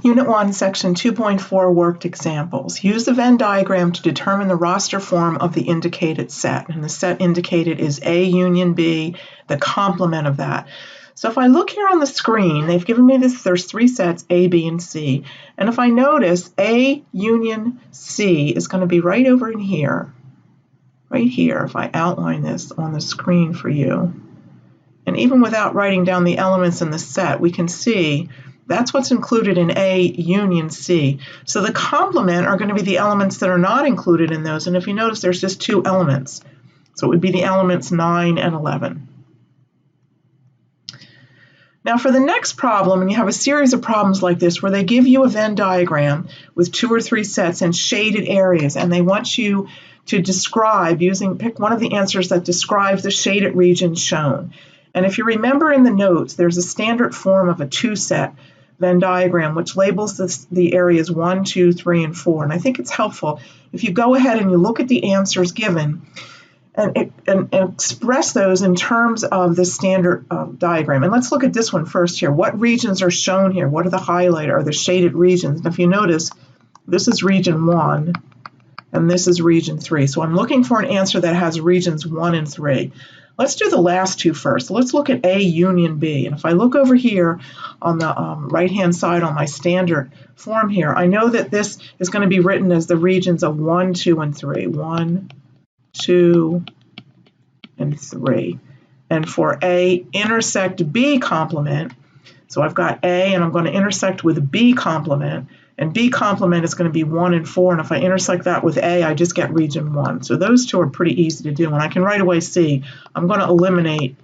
Unit 1, Section 2.4 Worked Examples. Use the Venn diagram to determine the roster form of the indicated set. And the set indicated is A union B, the complement of that. So if I look here on the screen, they've given me this, there's three sets, A, B, and C. And if I notice, A union C is going to be right over in here. Right here, if I outline this on the screen for you. And even without writing down the elements in the set, we can see that's what's included in A union C. So the complement are going to be the elements that are not included in those. And if you notice, there's just two elements. So it would be the elements 9 and 11. Now for the next problem, and you have a series of problems like this where they give you a Venn diagram with 2 or 3 sets and shaded areas, and they want you to describe, pick one of the answers that describes the shaded regions shown. And if you remember in the notes, there's a standard form of a 2-set Venn diagram which labels the areas 1, 2, 3, and 4. And I think it's helpful if you go ahead and you look at the answers given and express those in terms of the standard diagram. And let's look at this one first here. What regions are shown here? What are the highlighted or the shaded regions? And if you notice, this is region 1 and this is region 3. So I'm looking for an answer that has regions 1 and 3. Let's do the last two first. Let's look at A union B. And if I look over here on the right-hand side on my standard form here, I know that this is going to be written as the regions of 1, 2, and 3. 1, 2, and 3. And for A intersect B complement, so I've got A and I'm going to intersect with B complement, and B complement is going to be 1 and 4, and if I intersect that with A, I just get region 1. So those two are pretty easy to do, and I can right away see I'm going to eliminate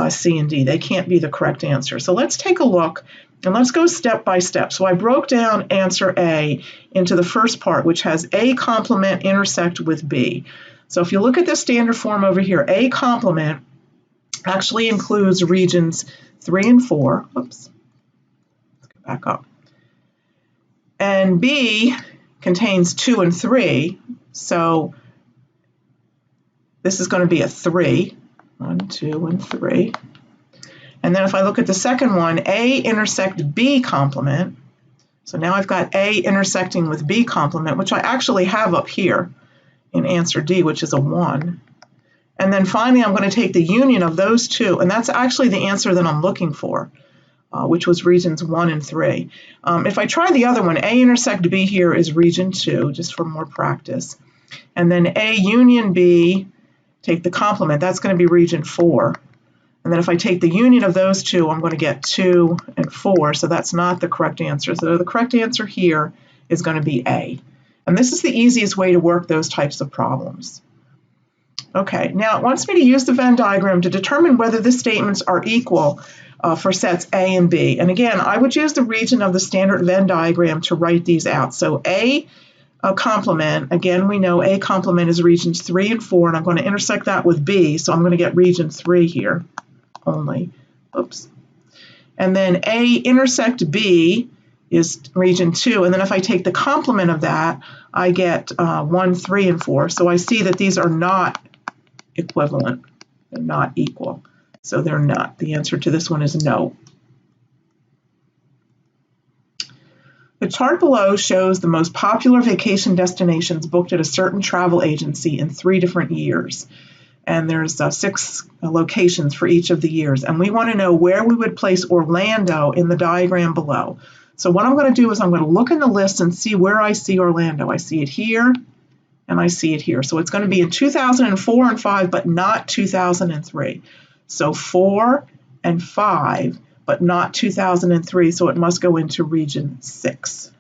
C and D. They can't be the correct answer. So let's take a look, and let's go step by step. So I broke down answer A into the first part, which has A complement intersect with B. So if you look at the standard form over here, A complement actually includes regions 3 and 4. Oops, let's go back up. And B contains 2 and 3, so this is going to be a 3. 1, 2, and 3. And then if I look at the second one, A intersect B complement. So now I've got A intersecting with B complement, which I actually have up here in answer D, which is a 1. And then finally, I'm going to take the union of those two, and that's actually the answer that I'm looking for. Which was regions 1 and 3. If I try the other one, A intersect B here is region 2, just for more practice. And then A union B, take the complement, that's going to be region 4. And then if I take the union of those two, I'm going to get 2 and 4, so that's not the correct answer. So the correct answer here is going to be A. And this is the easiest way to work those types of problems. Okay, now it wants me to use the Venn diagram to determine whether the statements are equal for sets A and B. And again, I would use the region of the standard Venn diagram to write these out. So A complement, again, we know A complement is regions 3 and 4, and I'm going to intersect that with B, so I'm going to get region 3 here only. Oops. And then A intersect B is region 2, and then if I take the complement of that, I get 1, 3, and 4. So I see that these are not equivalent. They're not equal. So they're not. The answer to this one is no. The chart below shows the most popular vacation destinations booked at a certain travel agency in 3 different years. And there's 6 locations for each of the years. And we want to know where we would place Orlando in the diagram below. So what I'm going to do is I'm going to look in the list and see where I see Orlando. I see it here, and I see it here. So it's going to be in 2004 and 5, but not 2003. So 4 and 5, but not 2003, so it must go into region 6.